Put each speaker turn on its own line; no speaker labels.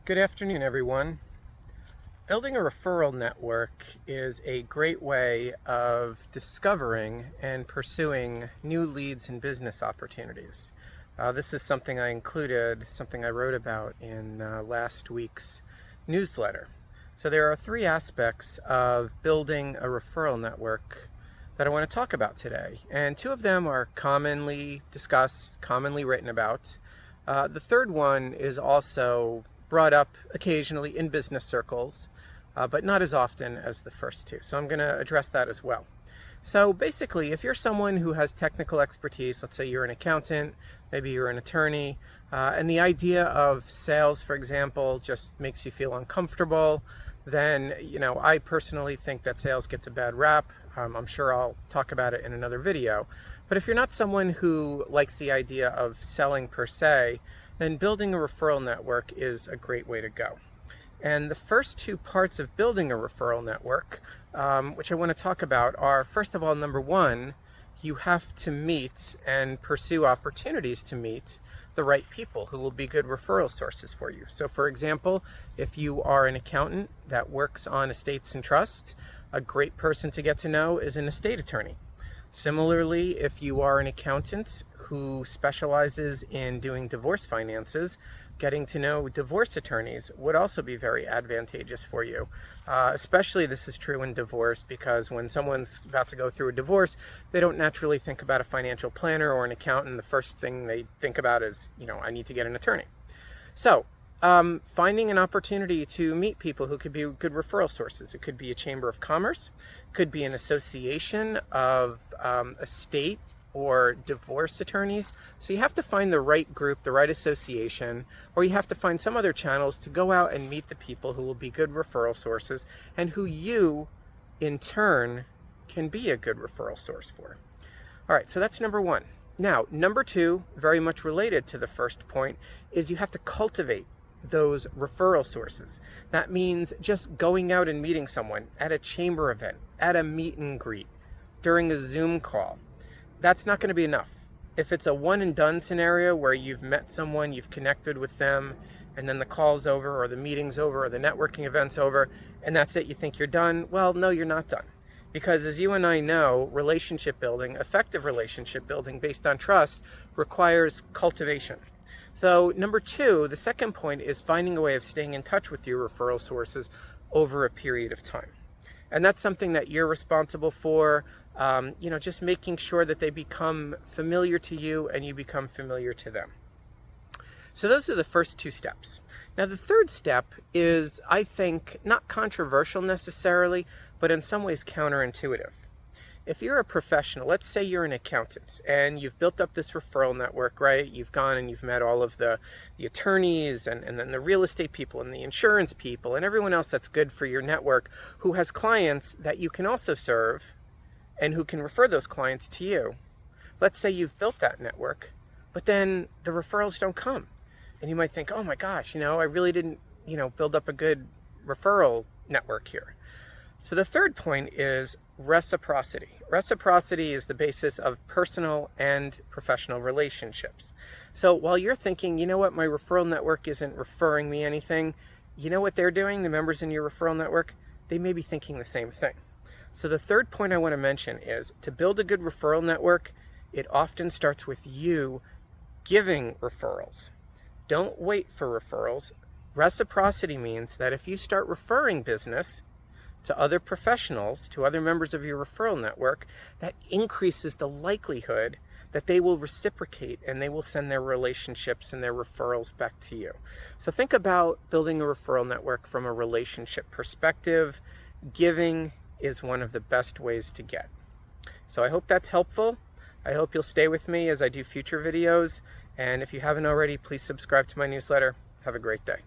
Good afternoon, everyone. Building a referral network is a great way of discovering and pursuing new leads and business opportunities. This is something I wrote about in last week's newsletter. So there are three aspects of building a referral network that I want to talk about today. And two of them are commonly discussed, commonly written about. The third one is also brought up occasionally in business circles, but not as often as the first two. So I'm going to address that as well. So basically, if you're someone who has technical expertise, let's say you're an accountant, maybe you're an attorney, and the idea of sales, for example, just makes you feel uncomfortable, then, I personally think that sales gets a bad rap. I'm sure I'll talk about it in another video. But if you're not someone who likes the idea of selling per se, then building a referral network is a great way to go. And the first two parts of building a referral network, which I want to talk about, are, first of all, number one, you have to meet and pursue opportunities to meet the right people who will be good referral sources for you. So for example, if you are an accountant that works on estates and trusts, a great person to get to know is an estate attorney. Similarly, if you are an accountant who specializes in doing divorce finances, getting to know divorce attorneys would also be very advantageous for you. Especially this is true in divorce, because when someone's about to go through a divorce, they don't naturally think about a financial planner or an accountant. The first thing they think about is, I need to get an attorney. So finding an opportunity to meet people who could be good referral sources. It could be a chamber of commerce, could be an association of estate or divorce attorneys. So you have to find the right group, the right association, or you have to find some other channels to go out and meet the people who will be good referral sources and who you, in turn, can be a good referral source for. All right, so that's number one. Now, number two, very much related to the first point, is you have to cultivate those referral sources. That means just going out and meeting someone at a chamber event, at a meet and greet, during a Zoom call. That's not going to be enough. If it's a one and done scenario where you've met someone, you've connected with them, and then the call's over or the meeting's over or the networking event's over, and that's it, you think you're done, well, no, you're not done. Because as you and I know, relationship building, effective relationship building based on trust, requires cultivation. So number two, the second point, is finding a way of staying in touch with your referral sources over a period of time. And that's something that you're responsible for, just making sure that they become familiar to you and you become familiar to them. So those are the first two steps. Now the third step is, I think, not controversial necessarily, but in some ways counterintuitive. If you're a professional, let's say you're an accountant and you've built up this referral network, right? You've gone and you've met all of the attorneys and then the real estate people and the insurance people and everyone else that's good for your network who has clients that you can also serve and who can refer those clients to you. Let's say you've built that network, but then the referrals don't come. And you might think, oh my gosh, I really didn't, build up a good referral network here. So the third point is reciprocity. Reciprocity is the basis of personal and professional relationships. So while you're thinking, my referral network isn't referring me anything, you know what they're doing, the members in your referral network? They may be thinking the same thing. So the third point I want to mention is, to build a good referral network, it often starts with you giving referrals. Don't wait for referrals. Reciprocity means that if you start referring business to other professionals, to other members of your referral network, that increases the likelihood that they will reciprocate and they will send their relationships and their referrals back to you. So think about building a referral network from a relationship perspective. Giving is one of the best ways to get. So I hope that's helpful. I hope you'll stay with me as I do future videos. And if you haven't already, please subscribe to my newsletter. Have a great day.